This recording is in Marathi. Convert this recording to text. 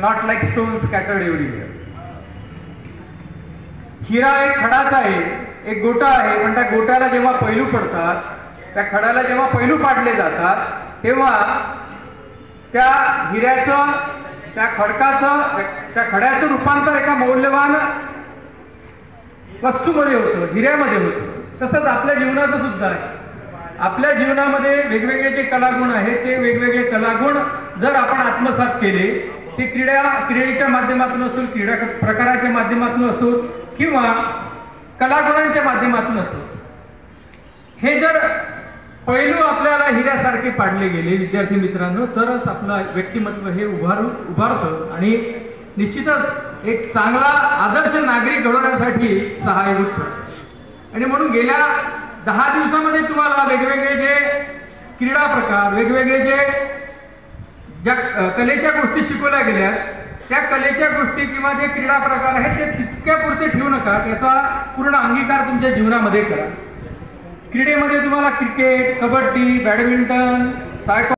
Not like stone scattered everywhere. हिरा एक खडाच आहे, एक गोटा आहे, पण त्या गोट्याला जेव्हा पैलू पडतात, त्या खड्याला जेव्हा पैलू पाडले जातात, तेव्हा त्या हिऱ्याचं, त्या खडकाचं, त्या खड्याचं रूपांतर एका मौल्यवान वस्तूमध्ये होतं, हिऱ्यामध्ये होतं. तसंच आपल्या जीवनाचं सुद्धा आहे. आपल्या जीवनामध्ये वेगवेगळे जे कलागुण आहेत, ते वेगवेगळे कलागुण जर आपण आत्मसात केले, ते क्रीडेच्या माध्यमातून असो, क्रीडा प्रकाराच्या माध्यमातून असो किंवा कलागुणांच्या माध्यमातून असो, हे जर पैलू आपल्याला हिऱ्यासारखे पाडले गेले विद्यार्थी मित्रांनो, तरच आपलं व्यक्तिमत्व हे उभारतं आणि निश्चितच एक चांगला आदर्श नागरिक घडवण्यासाठी सहाय्यभूत ठरतं. आणि म्हणून गेल्या 10 दिवसामध्ये तुम्हाला वेगवेगळे जे क्रीडा प्रकार, वेगवेगळे ज्या कलेच्या गोष्टी शिकवल्या गेल्या, त्या कलेच्या गोष्टी किंवा जे क्रीडा प्रकार आहेत ते तितक्या पुरते ठेवू नका, त्याचा पूर्ण अंगीकार तुमच्या जीवनामध्ये करा. क्रीडेमध्ये तुम्हाला क्रिकेट, कबड्डी, बॅडमिंटन,